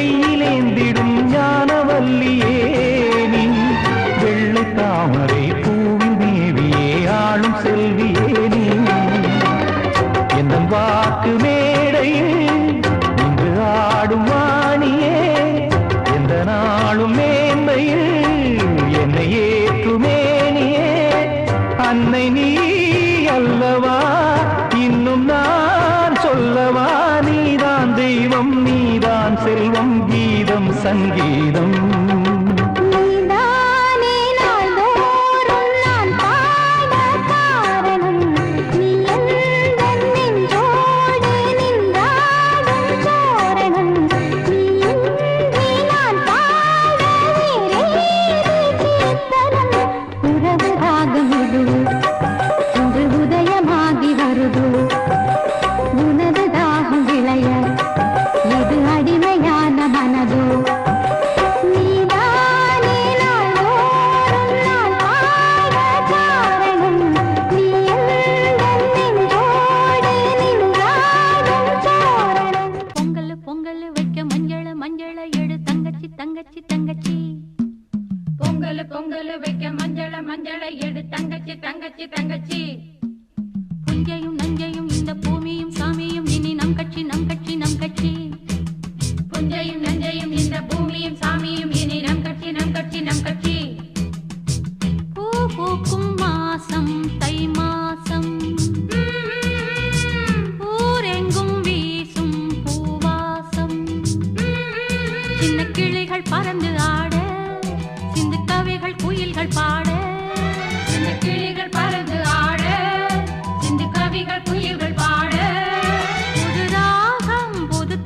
கையிலேந்திடும் ஞானவல்லியே நீ வெள்ளை தாமரை பூவின் தேவியே ஆளும் செல்வியே நீ எந்த வாக்கு மேடையில் இங்கு ஆடும் வாணியே எந்த நாளும் மேன்மையில் என்னை ஏற்றுமேனியே அன்னை நீ அல்லவா இன்னும் நான் சொல்லவா நீதான் தெய்வம் நீதான் செல்வம் கீதம் சங்கீதம் பொங்கல் வைக்க மஞ்சள மஞ்சள எடு தங்கச்சி தங்கச்சி தங்கச்சி புஞ்சையும் நஞ்சையும் இந்த பூமியும் சாமியும் இனி நம் கட்சி நம் கட்சி நம் கட்சி புஞ்சையும் நஞ்சையும் இந்த பூமியும் சாமியும் இனி நம் கட்சி நம் கட்சி நம் கட்சி பூ பூக்கும் மாசம் தை மாசம் ஊரெங்கும் வீசும் பூவாசம் சின்ன கிளிகள் பறந்து ஆட குயில்கள் பாட சின்ன கிளிகள் பறந்து ஆட சிந்து கவிகள் குயில்கள் பாட புது ராகம் புது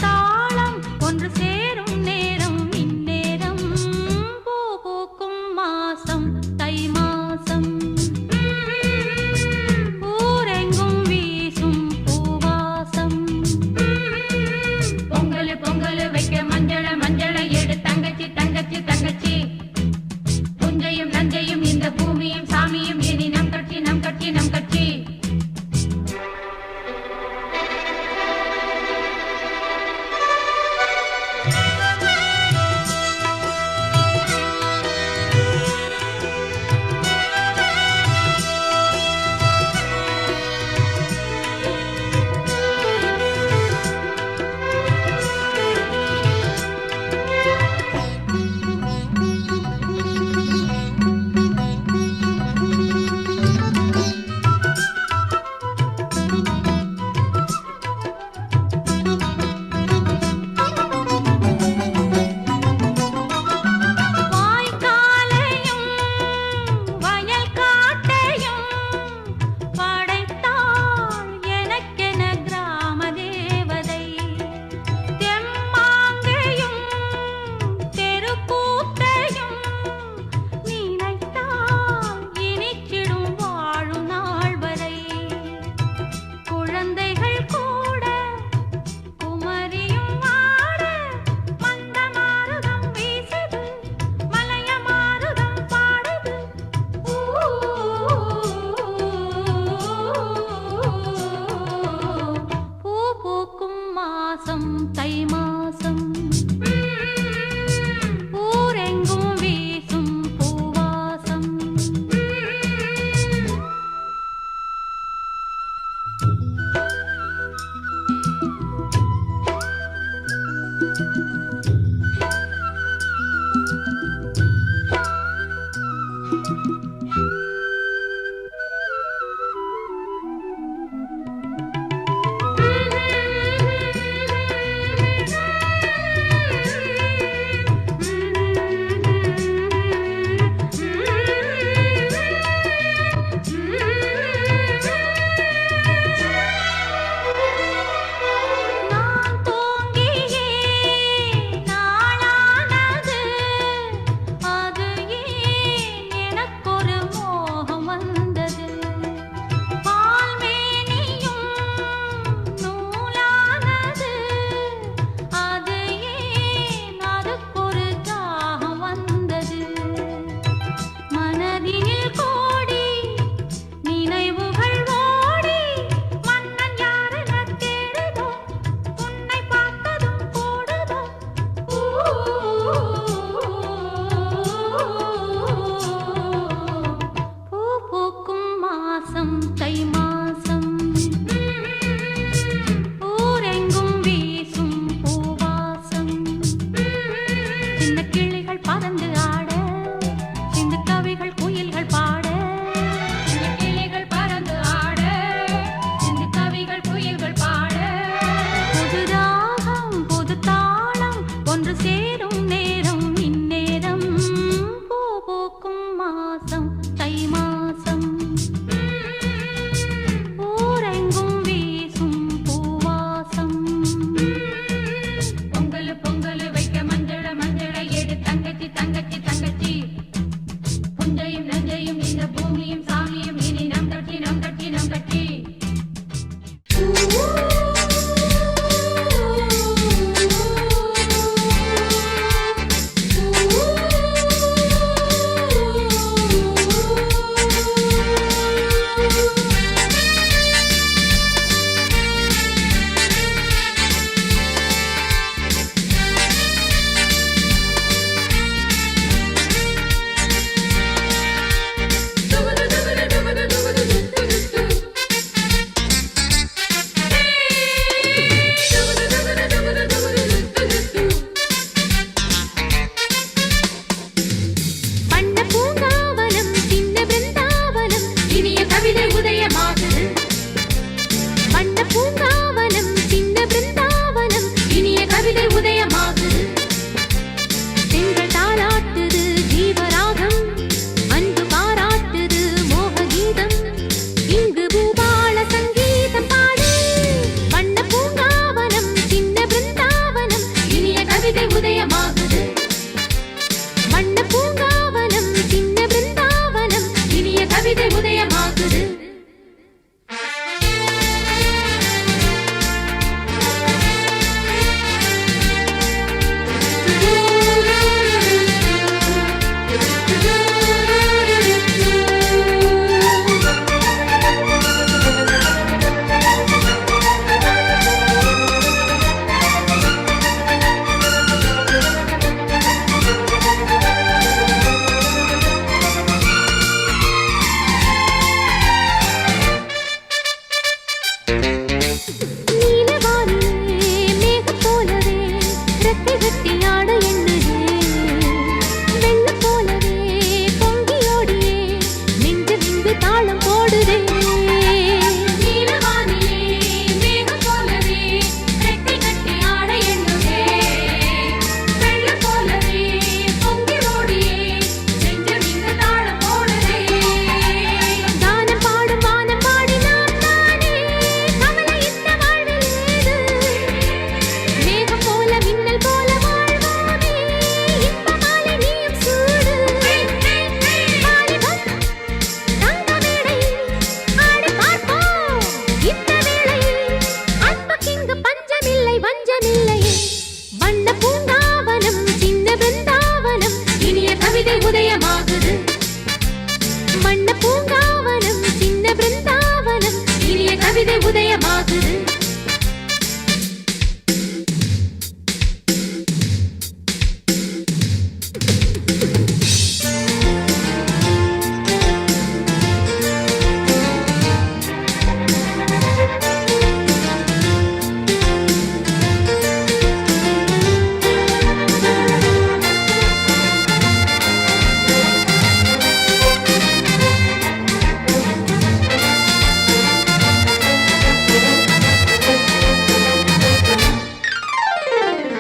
போடுதே நீலவானிலே மேகம் போலவே ரெக்கை கட்டி ஆட எண்ணுதே வெள்ளம் போலவே பொங்கி ஓடியே நெஞ்சம் இங்கு தாளம் போடுதே கானம் பாடும் வானம் பாடி நாம் தானே கவலை இந்த வாழ்வில் ஏது மேகம் போல மின்னல் போல வாழ்வோமே இன்ப மாலை நீயும் சூடு வாலிபம் தங்க மேடை ஆடி பார்ப்போம் இந்த வேளை அன்புக்கிங்கு பஞ்சமில்லை வஞ்சமில்லை வண்ண பூங்காவனம் சின்ன பிருந்தாவனம் இனிய கவிதை உதயமாகுது வண்ண பூங்காவனம் சின்ன பிருந்தாவனம் இனிய கவிதை உதயமாகுது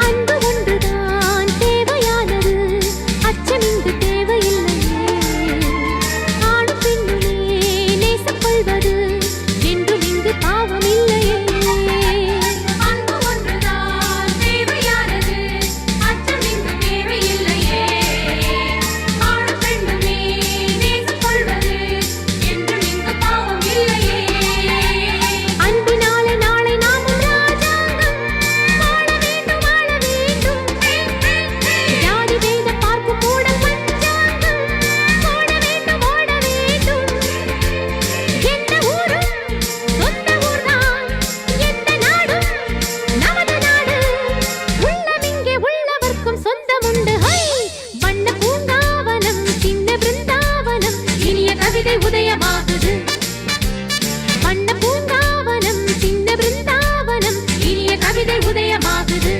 அன்பு ஒன்றுதான் தேவையானது அச்சமிங்கு தேவையில்லையே ஆணும் பெண்ணுமே நேசம் கொள்வது என்றும் இங்கு பாவம் இல்லையே அன்பு ஒன்றுதான் தேவையானது அச்சமிங்கு தேவையில்லையே ஆணும் பெண்ணுமே நேசம் கொள்வது என்றும் இங்கு பாவம் இல்லையே அன்பினாலே நாளை நாமும் ராஜாங்கம் வாழ வேண்டும் வாழ வேண்டும் ஜாதி வேத பார்க்கும் கூட பஞ்சாங்கம் ஓட வேண்டும் ஓட வேண்டும் எந்த ஊரும் சொந்த ஊர்தான் எந்த நாடும் நமது நாடு உள்ளமிங்கே உள்ளவர்க்கும் சொந்தமுண்டு ஹை வண்ண பூங்காவனம் சின்ன பிருந்தாவனம் இனிய கவிதை உதயமாகுது வண்ண பூங்காவனம் சின்ன பிருந்தாவனம் இனிய கவிதை உதயமாகுது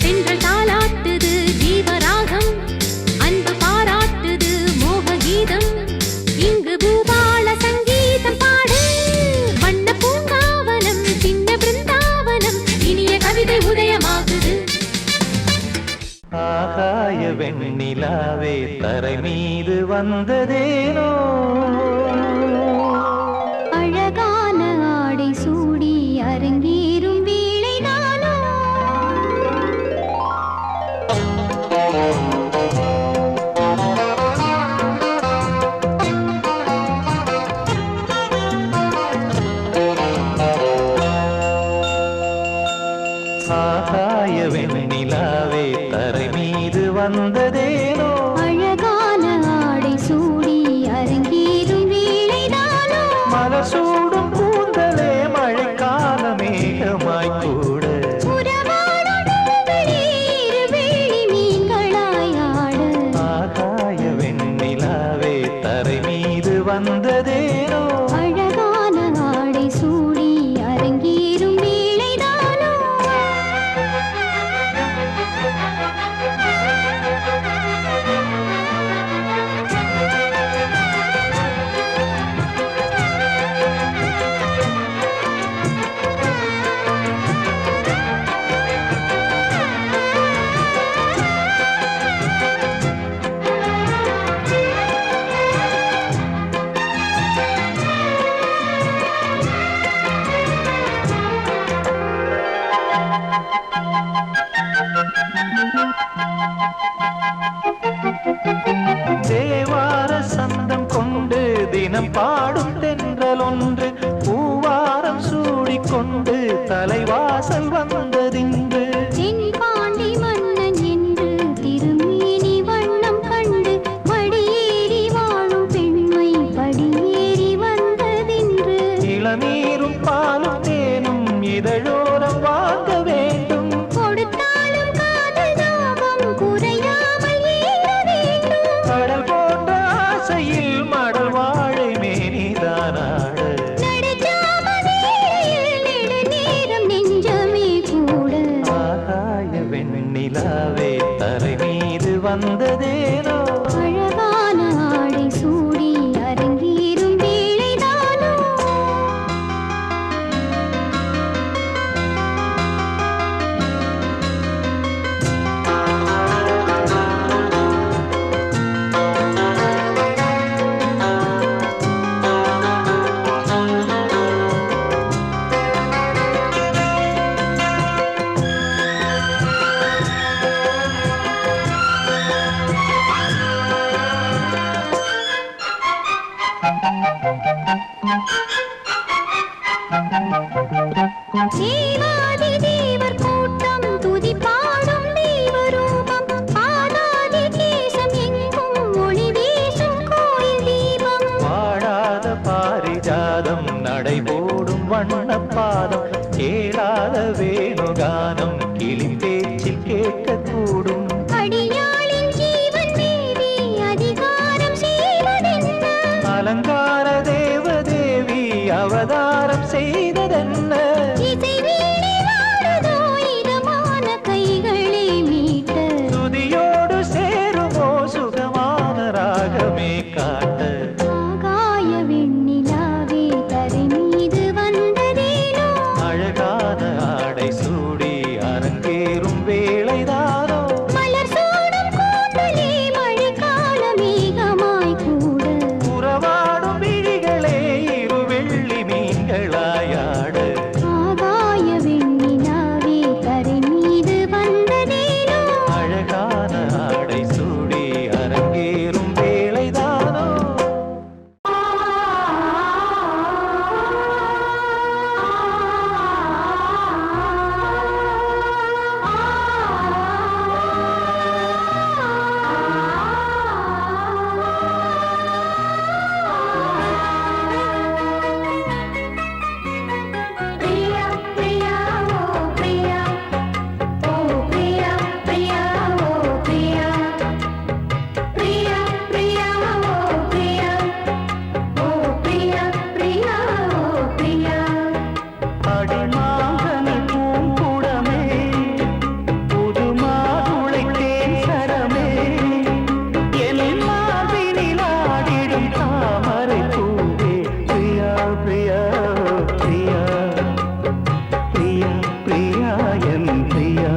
தென்றல் தாலாட்டுது ஜீவராகம் அன்பு பாராட்டுது மோக கீதம் இங்கு பூபால சங்கீதம் பாடு வண்ண பூங்காவனம் சின்ன பிருந்தாவனம் இனிய கவிதை உதயமாகுது ஆகாய வெண்ணிலாவே தரை மீது வந்ததேனோ அழகான ஆடை சூடி அரங்கேறும் வேளைதானோ ஆகாய வெண்ணிலாவே தரை மீது வந்ததேனோ அழகான ஆடை சூடி அரங்கேறும் வேளைதானோ மலர் சூடும் கூந்தலே மழைக்கால மேகமாய் கூட உறவாடுங்களே இருவேளி மீன்களாய் ஆட ஆகாய வெண்ணிலாவே தரை மீது வந்ததேனோ அழகான ஆடை சூடி அரங்கேறும் வேளைதானோ தேவார சந்தம் கொண்டு தினம் பாடும் தென்றல் ஒன்று பூவாரம் சூடிக்கொண்டு தலைவாசல் வந்ததின்று தென்பாண்டி மன்னன் என்று திருமேனி வண்ணம் கண்டு படியேறி வாழும் பெண்மை படியேறி வந்ததென்று இளநீரும் பாலும் தேனும் இதழோரம் வாங்க வேண்டும் கொடுத்தாலும் காதல் தாபம் குறையாமல் ஏற வேண்டும் கடல் போன்ற ஆசையில் மடல் வாழை மேனிதானாட நடுச்சாம வேளையில் நெடுநேரம் நெஞ்சமே தேவாதி தேவர் கூட்டம் துதி பாடும் தெய்வரூபம் பாதாதி தேசம் எங்கும் ஒளி வீசும் கோயில் தீபம் பாடாத பாரிஜாதம் நடைபோடும் வண்ணப்பாதம் கேளாத வேணுகானம் கிளி பேச்சில் கேட்கக்கூடும் அடியாளின் ஜீவன் தேவி அதிகாரம் செய்வதென்ன அலங்கார தேவதேவி அவதாரம் செய்ததென்ன இசை வீணை வாடுதோ இதமான கைகளை மீட்ட துதியோடு சேருமோ சுகமான ராகமே காட்ட ஆகாய வெண்ணிலாவே தரை மீது வந்ததேனோ அழகான ஆடை சூடி அரங்கேறும் வேளைதானோ மலர் சூடும் கூந்தலே மழைக்கால மேகமாய் கூட உறவாடும் விழிகளே இரு வெள்ளி மீன்களாயாட ஆகாய வெண்ணிலாவே தரை மீது வந்ததேனோ அழகான ஆடை சூடி அரங்கேறும் வேளைதானோ பிரியா பிரியா ஓ பிரியா ஓ பிரியா பிரியா ஓ பிரியா பிரியா பிரியா ஓ பிரியா ஓ பிரியா பிரியா ஓ பிரியா அடிமாங்கனி பூங்குடமே புது மாதுளை தேன் சரமே என் மார்பினில் ஆடிடும் தாமரை பூவே பிரியா பிரியா பிரியா பிரியா பிரியா என் பிரியா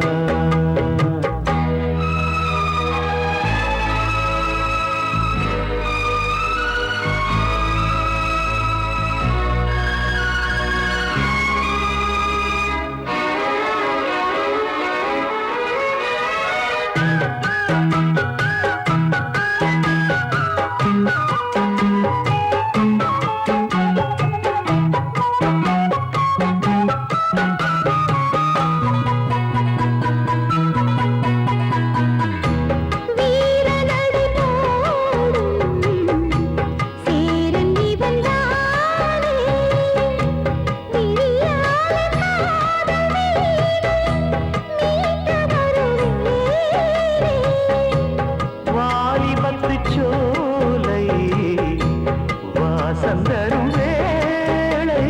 வீரநடை போடும் சேரன் இவன்தானே விழியால காதல் மீட்ட வருவேனே வாலிபத்து சோலை வாசந்தரும் வேளை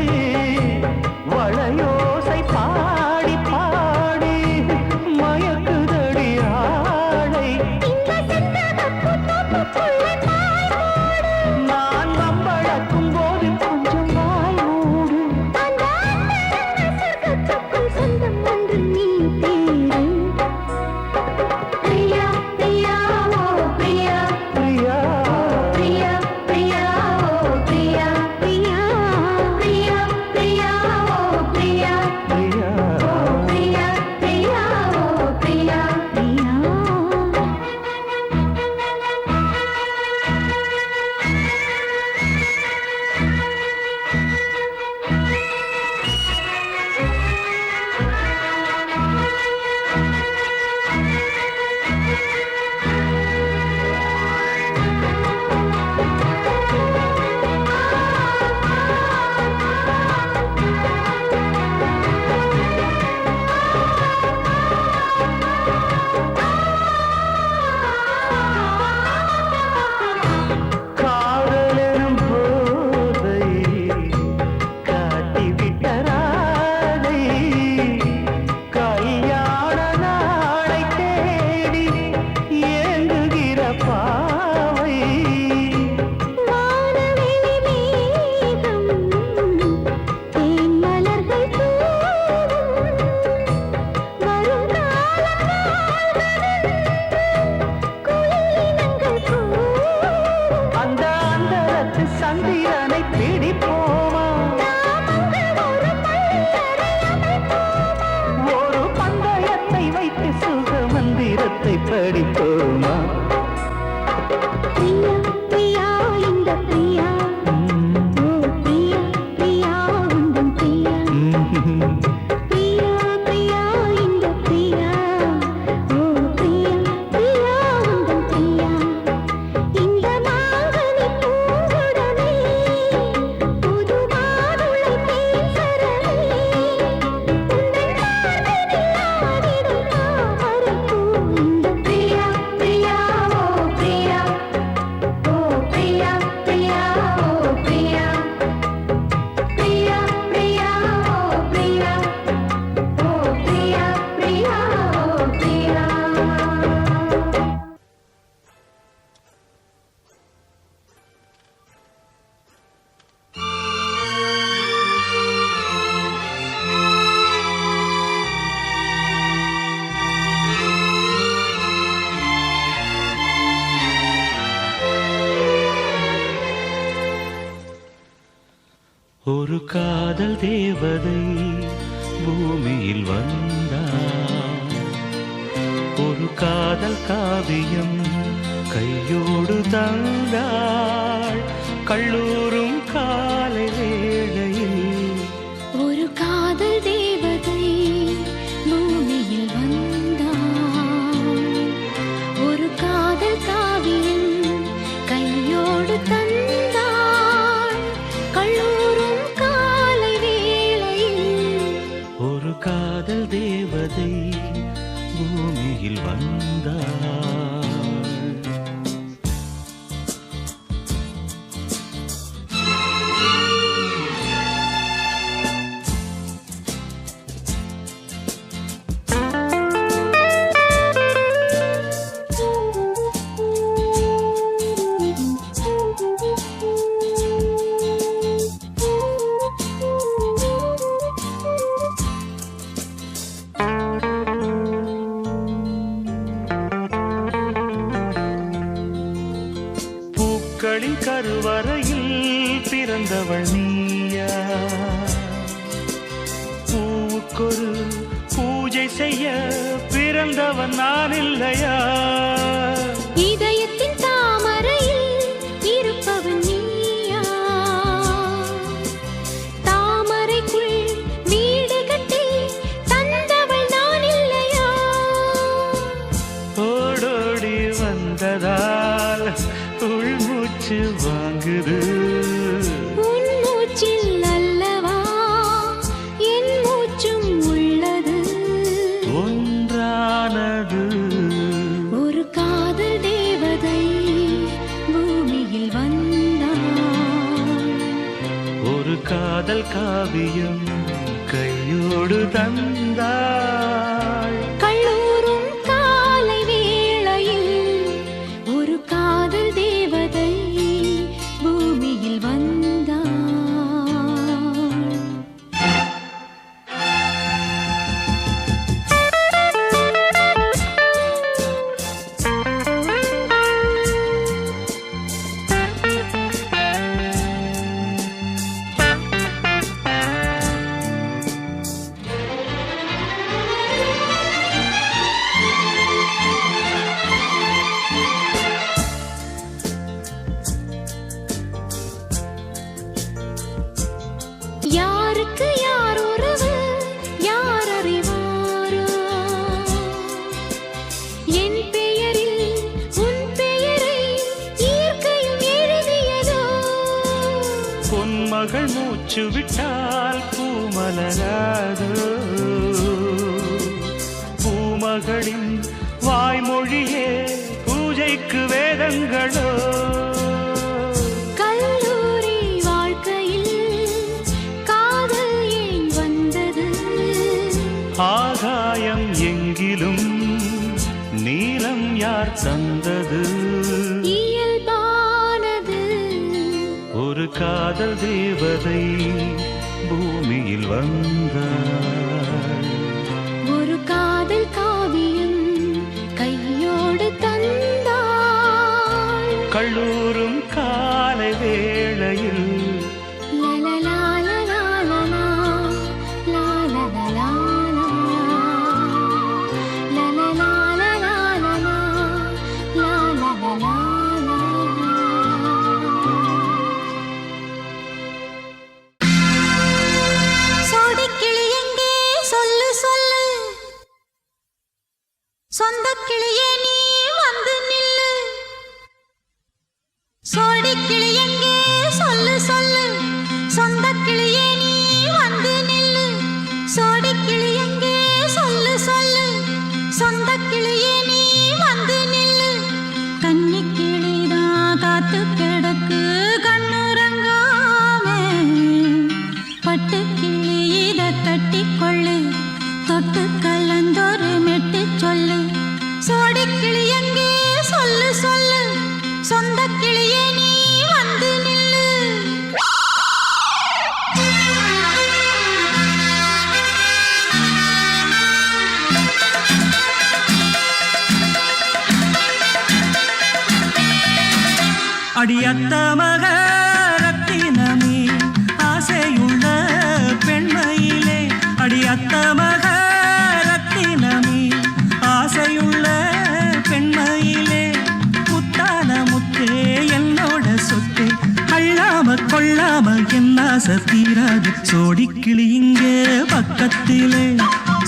வளையோசை பாடி பாடி மயக்குதடி ஆடை இந்த செந்தமப்பு தோப்புக்குள்ள தாய் போடு நான் நம்பழக்கும் போது கொஞ்சம் வாய் மூடு அந்த அந்தரங்க சொர்க்கத்துக்குள் சொந்தம் ஒன்று நீ தேடு பிரியா பிரியா ஓ பிரியா பிரியா பிரியா பிரியா ஓ பிரியா பிரியா ஒரு காதல் தேவதை பூமியில் வந்தாள். ஒரு காதல் காவியம் கையோடு தந்தாள். கல்லூரும் காலை வேளையில் ஒரு காதல் தேவதை பூமியில் வந்தாள். ஒரு காதல் காவியம் கையோடு தந்தாள். கல்லூரும் காலை வேளையில் ஒரு காதல் தேவதை பூமியில் வந்தாள். பூக்களின் கருவறையில் பிறந்தவள் நீயா? பூவுக்கொரு பூஜை செய்ய பிறந்தவன் நான் இல்லையா? இதயத்தின் தாமரையில் இருப்பவன் நீயா? தாமரைக்குள் வீடு கட்டி தந்தவள் நான் இல்லையா? ஓடோடி வந்ததால் உள்மூச்சு வாங்குது. உன் மூச்சில் அல்லவா என் மூச்சும் உள்ளது. ஒன்றானது ஒரு காதல் தேவதை பூமியில் வந்தாள். ஒரு காதல் காவியம் கையோடு தந்தாள். கல்லூரும் காலை வேளையில் ஒரு காதல் தேவதை பூமியில் வந்தாள். யாருக்கு யார் உறவு யார் அறிவாரோ? என் பெயரில் உன் பெயரை இயற்கையும் எழுதியதோ? பொன்மகள் மூச்சு விட்டால் பூமலராதோ? பூமகளின் வாய்மொழியே பூஜைக்கு வேதங்களோ? கல்லூரி வாழ்க்கையில் காதல் ஏன் வந்தது? ஆகாயம் எங்கிலும் நீலம் யார் தந்தது? இயல்பானது ஒரு காதல் தேவதை பூமியில் வந்தாள். ஒரு காதல் காவியம் கையோடு தந்தாள். கல்லூரும் காலை வேளையில் லலலாலலாலலா, லாலலலாலா, லலலாலலாலலா, லாலலலாலா. சோடிக்கிளி எங்கே சொல்லு சொல்லு, சொந்தக் கிளியே நீ வந்து நில்லு. சோடிக்கிளி எங்கே சொல்லு சொல்லு, சொந்தக் கிளியே நீ வந்து நில்லு. சோடிக்கிளி எங்கே சொல்லு சொல்லு, சொந்தக் கிளியே நீ வந்து நில்லு. கன்னிக் கிளிதான் காத்து கிடக்கு கண்ணுறங்காமே, பட்டுக் கிளி இத கட்டிக்கொள்ளு, தொட்டு கலந்தொரு மெட்டு சொல்லு. சோடிக்கிளி எங்கே சொல்லு சொல்லு, சொந்தக் கிளியே நீ வந்து நில்லு. அடியத்த மக ரத்தினமே ஆசைய என்ன சத்தீராது சோடிக்கிளி இங்கே பக்கத்திலே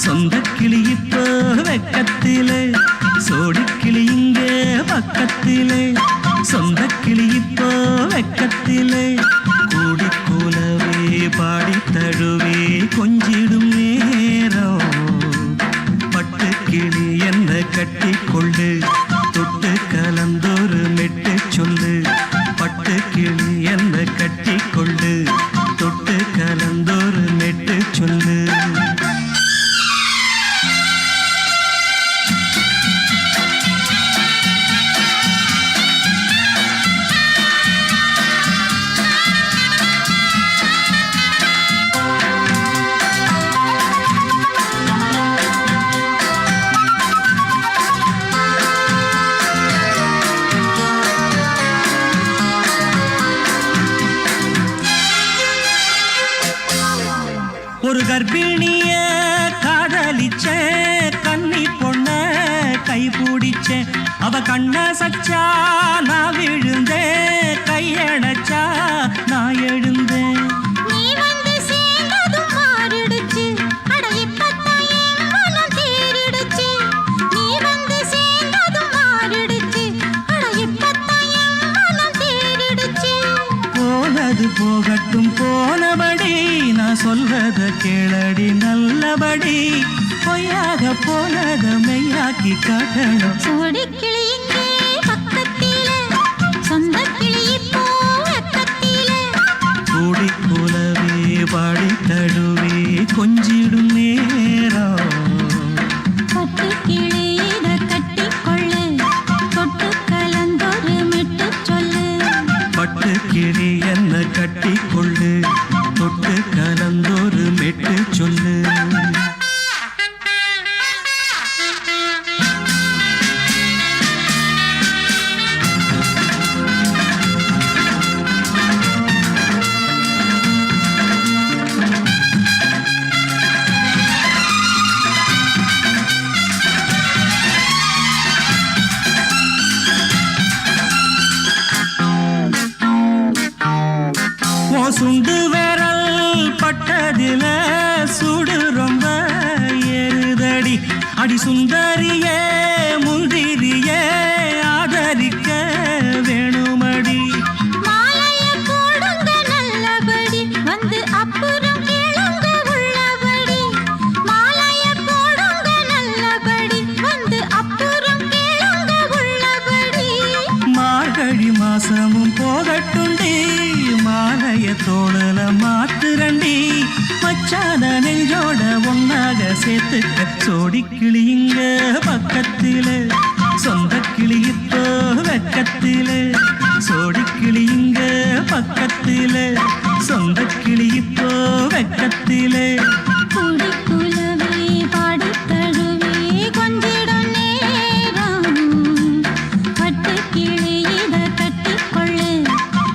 சொந்த கிளி இப்போ வெக்கத்திலே சோடிக்கிளி இங்கே பக்கத்திலே சொந்த கிளி இப்போ வெக்கத்திலே கூடிக்கூலவே பாடி தழுவே கொஞ்சிடும் நேரம் பட்டு கிளி என்ன கட்டி கொண்டு தொட்டு கலந்தொரு மெட்டு சொல்லு பட்டு கிளி என்ன கட்டி கொண்டு தொட்டு கலந்தொரு மெட்டு சொல்லு ஒரு கர்ப்பிணிய காதலிச்ச கன்னி பொண்ண கை பிடிச்ச அவ கண்ண சச்சா நான் விழுந்தேன் கையணைச்சா நான் எழுந்தேன் நீ வந்து சேர்ந்ததும் மாறிடுச்சு அட இப்பத்தான் என் மனம் தேறிடுச்சு நீ வந்து சேர்ந்ததும் மாறிடுச்சு அட இப்பத்தான் என் மனம் தேறிடுச்சு போனது போகட்டும் போனபடி நான் சொல்றத கேளடி நல்லபடி பொய்யாக போனத மெய்யாக்கி காட்டணும் சோடிக்கிளி இங்கே பக்கத்திலே சொந்த கிளி இப்போ வெக்கத்திலே கூடி கூலவே பாடி தழுவே கொஞ்சிடும் நேரம் பட்டு கிளி இத கட்டிக்கொள்ளு தொட்டு கலந்தொரு மெட்டு சொல்லு பட்டு கிளி என்ன கட்டி கொள்ளு தொட்டு கலந்தொரு மெட்டு சொல்லு சுண்டு விரல் பட்டதில சுடு ரொம்ப ஏறுதடி அடி சுந்தரியே முந்திரியே ஆதரிக்க வேணுமடி மாலைய போடுங்க நல்லபடி வந்து அப்புறம் கேளுங்க உள்ளபடி மாலைய போடுங்க நல்லபடி வந்து அப்புறம் கேளுங்க உள்ளபடி மார்கழி மாசமும் போகட்டுண்டி மாலைய தோழல மாத்துரண்டி மச்சான நெஞ்சோட ஒன்னாக சேர்த்துக்க சோடிக்கிளி இங்க பக்கத்திலே சொந்த கிளி இப்போ வெக்கத்திலே சோடிக்கிளி இங்க பக்கத்திலே சொந்த கிளி இப்போ வெக்கத்திலே குடிக்குலவே பாடி தழுவே கொஞ்சிடும் நேரம் பட்டு கிளி இத கட்டிக்கொள்ளு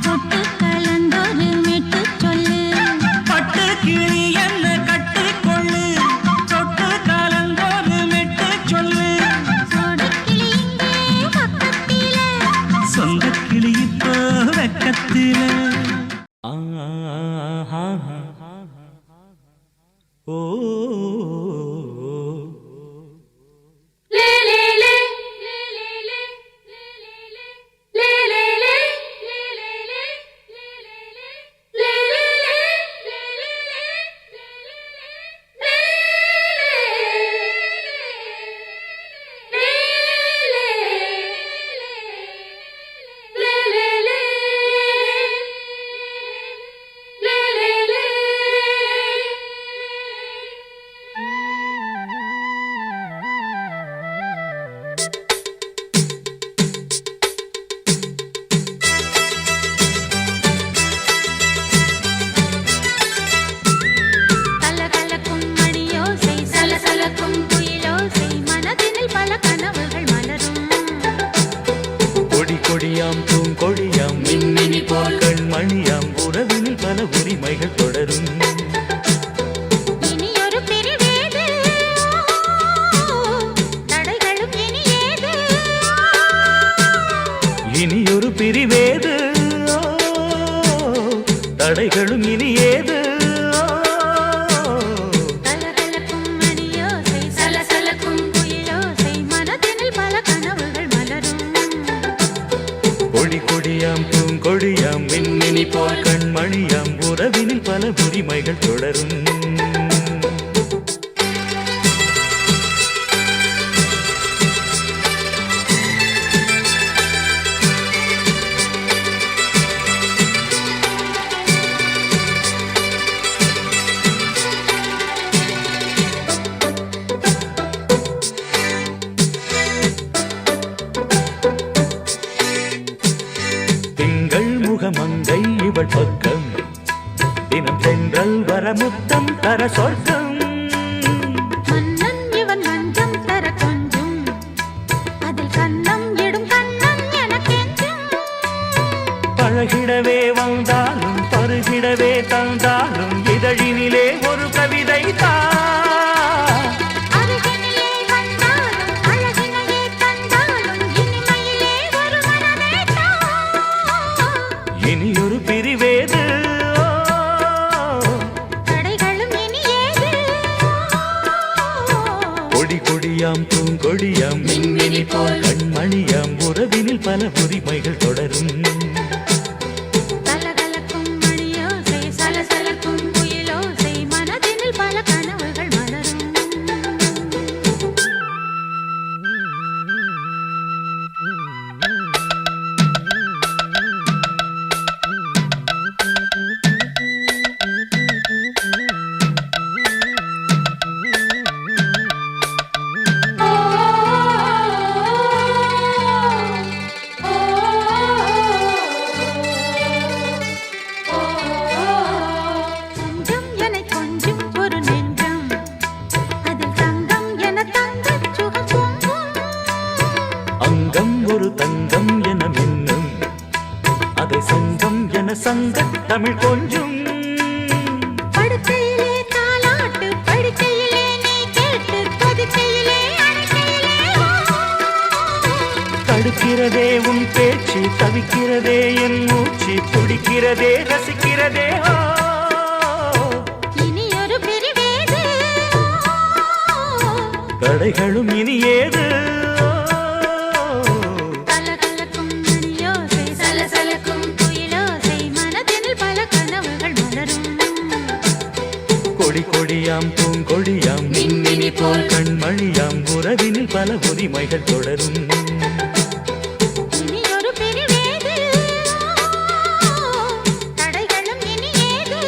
தொட்டு கலந்தொரு மெட்டு சொல்லு பட்டு கிளி என்ன கட்டி கொள்ளு தொட்டு கலந்தொரு மெட்டு சொல்லு சோடிக்கிளி இங்கே பக்கத்திலே சொந்த கிளி இப்போ வெக்கத்திலே ஓ லே லே லே லே லே லே லே லே லே கொடியாம் பூங்கொடியாம் மின்மினி போல் கண்மணியாம் உறவினில் பல உரிமைகள் தொடரும். இனியொரு பிரிவேது தடைகளும் இனியேது, இனியொரு பிரிவேது தடைகளும் தடைகளும் இனி ஏது கலகலக்கும் மணியோசை சலசலக்கும் குயிலோசை மனதினில் பல கனவுகள் மலரும் கொடி கொடியாம் பூங்கொடியாம் மின்மினி போல் கண்மணியாம் உறவினில் பல உரிமைகள் தொடரும் மங்கை இவள் பக்கம் தினம் தென்றல் வர முத்தம் தர சொர்க்கம் மன்னன் இவன் மஞ்சம் தர கொஞ்சம் அதில் கண்ணம் இடும் கண்ணம் எனக்கென்றும் பழகிடவே வந்தாலும் பருகிடவே தந்தாலும் இதழினிலே ஒரு கவிதை இனியொரு பிரிவேது தடைகளும் இனி ஏது கொடி கொடியாம் பூங்கொடியாம் மின்மினி போல் கண்மணியாம் உறவினில் பல உரிமைகள் தொடரும் கலகலக்கும் மணியோசை சலசலக்கும் குயிலோசை மனதினில் பல கனவுகள் மலரும் அங்கம் ஒரு தங்கம் என மின்னும் அதை சங்கம் என சங்க தமிழ் கொஞ்சும் படுக்கையிலே தாலாட்டு படுக்கையிலே நீ கேட்டு கொதிக்கையிலே தடுக்கிறதே உன் பேச்சு தவிக்கிறதே என் மூச்சு துடிக்கிறதே ரசிக்கிறதே இனியொரு பிரிவேது தடைகளும் இனி ஏது கலகலக்கும் மணியோசை சலசலக்கும் குயிலோசை மனதினில் பல கனவுகள் மலரும் கொடி கொடியாம் பூங்கொடியாம் மின்மினி போல் கண்மணியாம் உறவினில் பல உரிமைகள் தொடரும் இனியொரு பிரிவேது தடைகளும் இனி ஏது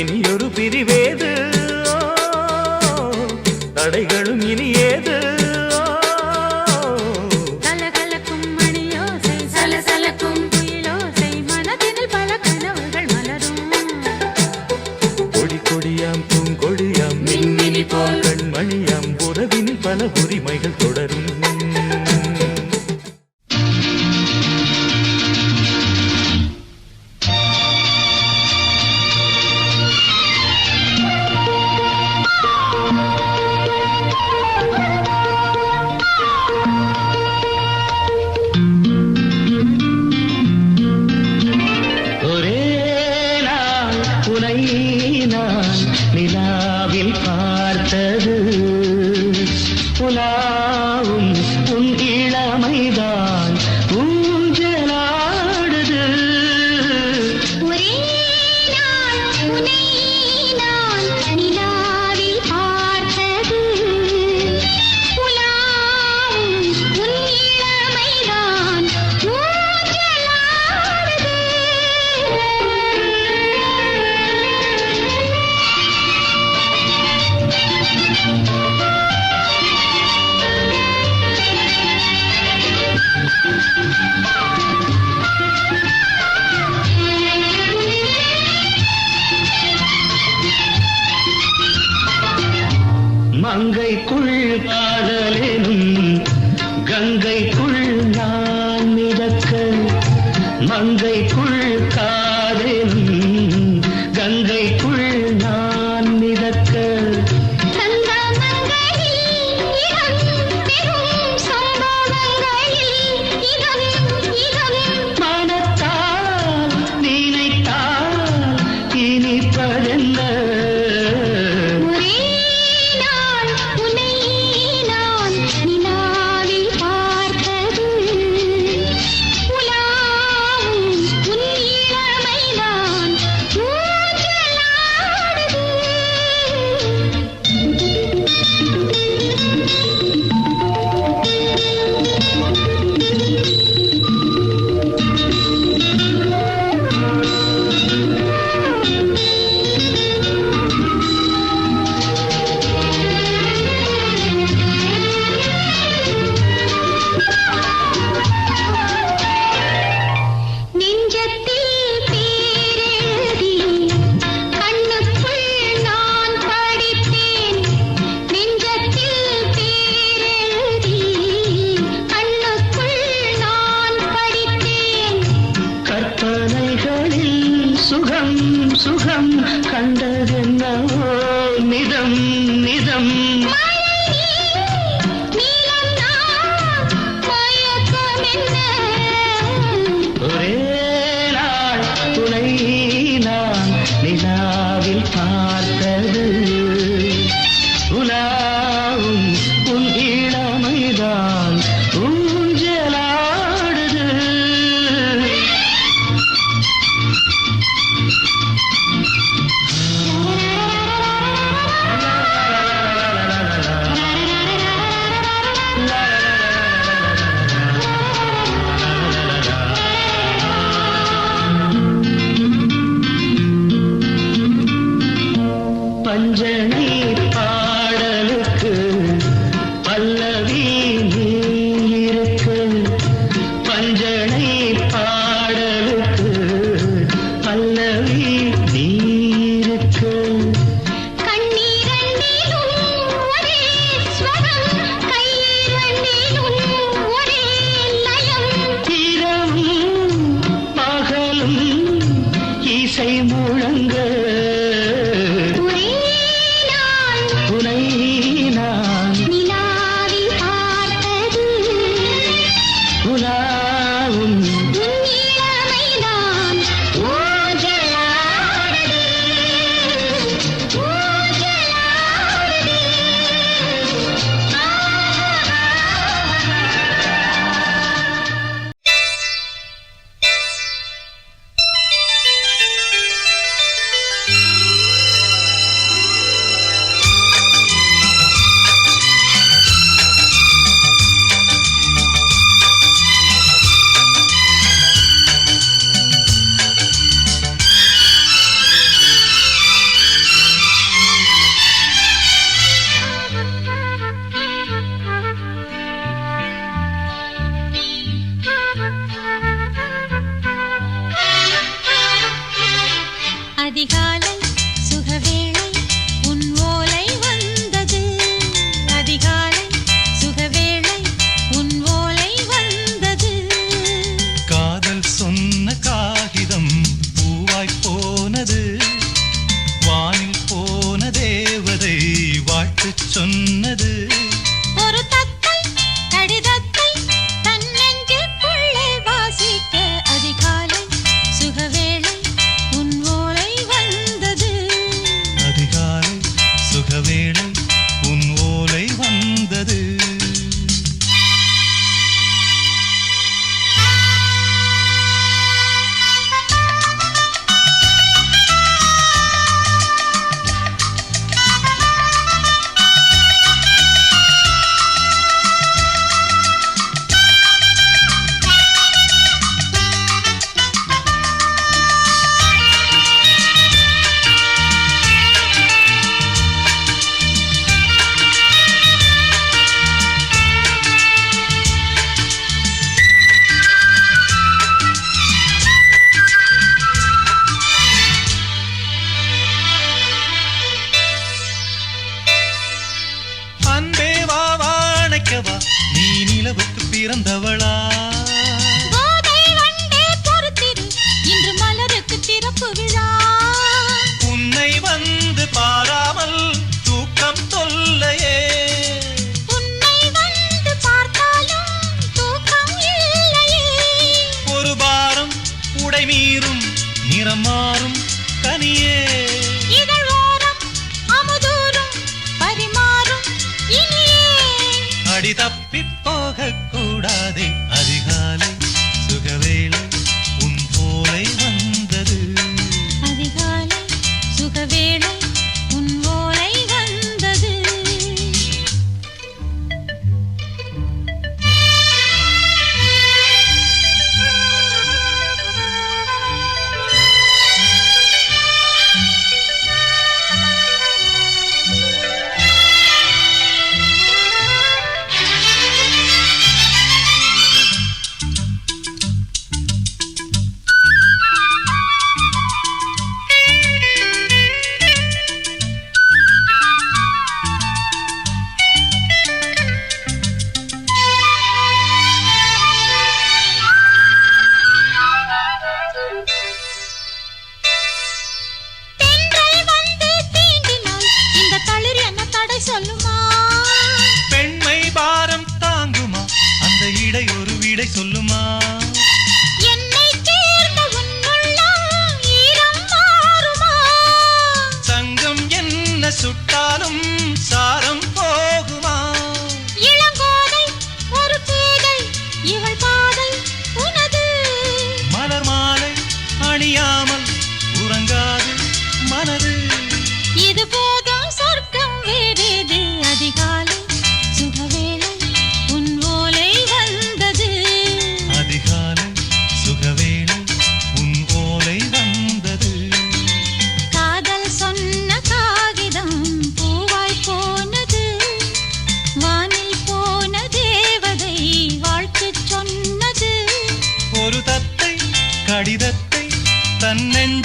இனியொரு பிரிவேது தடைகளும் இனி ஏது கலகலக்கும் மணியோசை சலசலக்கும் குயிலோசை மனதினில் பல கனவுகள் மலரும் கொடி கொடியாம் பூங்கொடியாம் மின்மினி போல் கண்மணியாம் உறவினில் பல உரிமைகள் தொடரும் ஒரே நாள் உனை நான் நிலாவில் பார்த்தது புலாவும் உன் இளமைதான் ஊஞ்சலாடுது ஒரே நாள் உன்னை நான் நிலாவில் பார்த்தது புலாவும் உன் இளமைதான் ஊஞ்சலாடுது மங்கைக்குள் காதலெனும் கங்கைக்குள் நான் மிதக்க மங்கைக்குள் காதலெனும் கங்கைக்குள் நான் மிதக்க மனத்தால் நீ சுகம் கண்டதென்னவோ நிதம் நிதம் ஒரே நாள் துணை நான் நிலாவில் பார்த்தது உலாவும் உன் இளமைதான் ஊஞ்சலாடுது பஞ்சனை பாடலுக்கு பல்லவி நீ இருக்கு பஞ்சனை பாடலுக்கு பல்லவி நீ இருக்கு இரவும் பகலும் இசை முழங்க துணை நான் உலாவும் அதிகாலை சுகவேளை உன் ஓலை வந்தது அதிகாலை சுகவேளை உன் ஓலை வந்தது காதல் சொன்ன காகிதம் பூவாய் போனது வானில் போன தேவதை வாழ்த்துச் சொன்னது ஒரு தத்தை கடிதத்தை தன் நெஞ்சுக்குள்ளே வாசிக்க அதிகாலை சுகவேளை உன் ஓலை வந்தது அதிகாலை சுகவேளை உன் ஓலை வந்தது அன்பே வா வாழைக்கவா நீ நிலவுக்கு பிறந்தவளா கோதை வண்டே பொறுத்திரு இன்று மலருக்கு திறப்பு விழா உன்னை வந்து பாராமல் தூக்கம் தொல்லையே உன்னை வந்து பார்த்தாலும் தூக்கம் இல்லையே ஒரு பாரம் உடை மீறும் நிறம் மாறும் கனியே இதழ் ஓரம் அமுதூரும் பரிமாறும் இனியே அடி தப்பி போக கூடாதே அதிகாலை சுகவேளை உன் போலை வந்தது அதிகாலை சுகவேளை உன் ஓலை வந்தது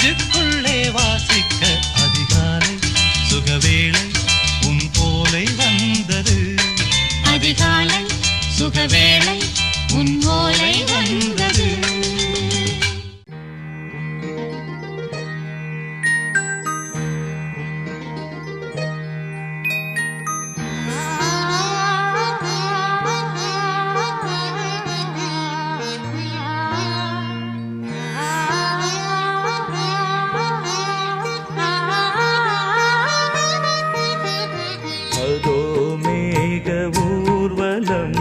நெஞ்சுக்குள்ளே வாசிக்க அதிகாலை சுகவேளை உன் போலை வந்தது. அதிகாலை சுகவேளை உன் ஓலை வந்தது. அதோ மேக ஊர்வலம்,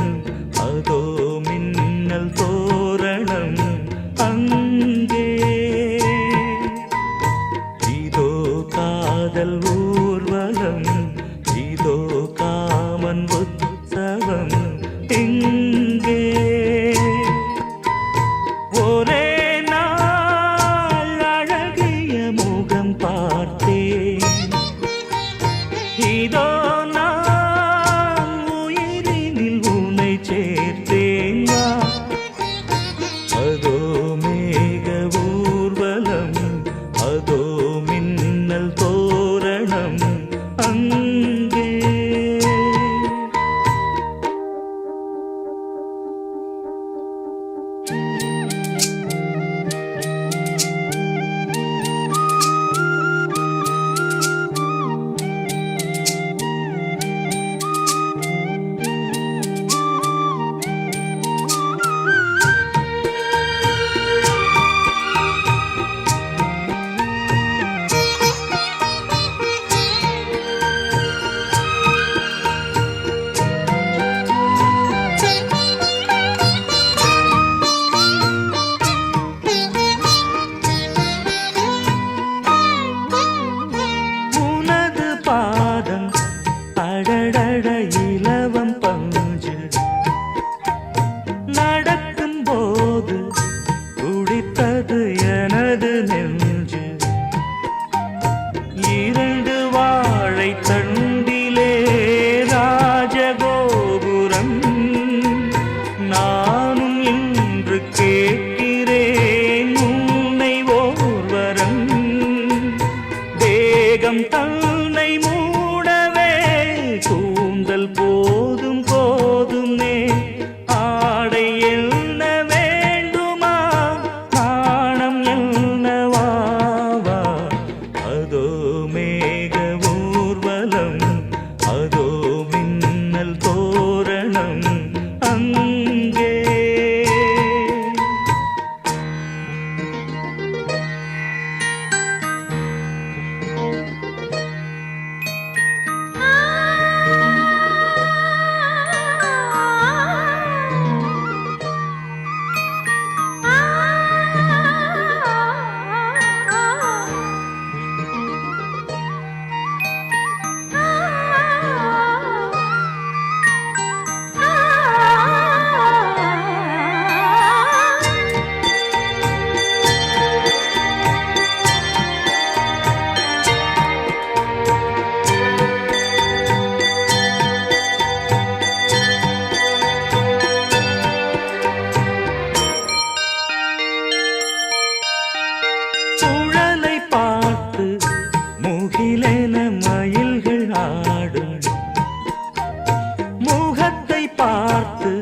அதோ மின்னல் தோரணம், அங்கே இதோ காதல் ஊர்வலம், இதோ காமன் உற்சவம் எங்கே. ஒரே நாள் அழகிய முகம் பார்த்தேன், இதோ நான் உயிரினில் உன்னை சேர்த்தேன். அதோ மேக ஊர்வலம், அதோ மின்னல் தோரணம், அங்கே உனது பாதம் அடடட இலவம் பஞ்சு, நடக்கும் போது குடித்தது எனது நெஞ்சு. இரண்டு வாழை தண்டிலே ராஜகோபுரம், நானும் இன்று கேட்கிறேன் உன்னை ஓர்வரம். தேகம் தன்னை மூடவே கூந்தல் போதும் போதுமே, ஆடை என்ன வேண்டுமா, நாணம் என்னவாவா. அதோ மேக ஊர்வலம், அதோ மின்னல் தோரணம், அங்கே சுழலை பார்த்து முகிலென மயில்கள் ஆடும், முகத்தை பார்த்து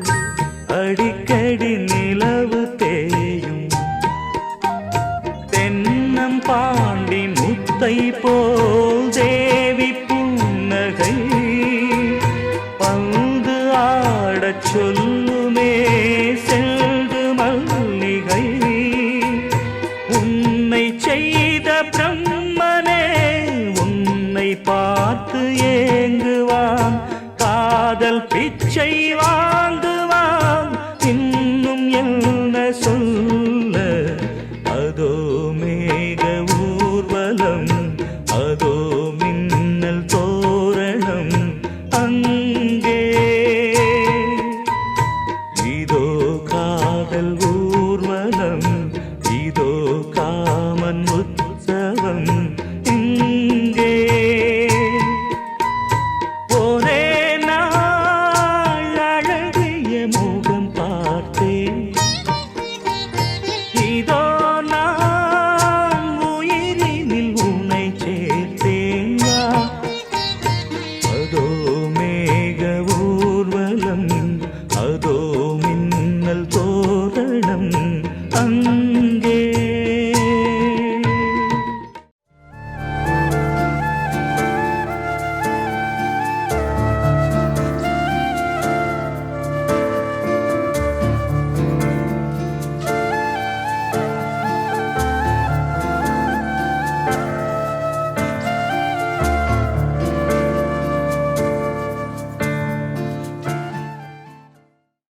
அடிக்கடி நிலவு தேயும். தென்னம் பாண்டி முத்தை போல் தேவி புன்னகை, பந்து ஆடச் சொல்லுமே செல்து மல்லிகை. உன்னை செய்த பிரம்மனே உன்னை பார்த்து ஏங்குவான், காதல் பிச்சை வாங்குவான், இன்னும் என்ன சொல்ல. அதோ மேக ஊர்வலம், அதோ மின்னல் தோரணம், அங்கே இதோ காதல் ஊர்வலம், இதோ காமன் உற்சவம்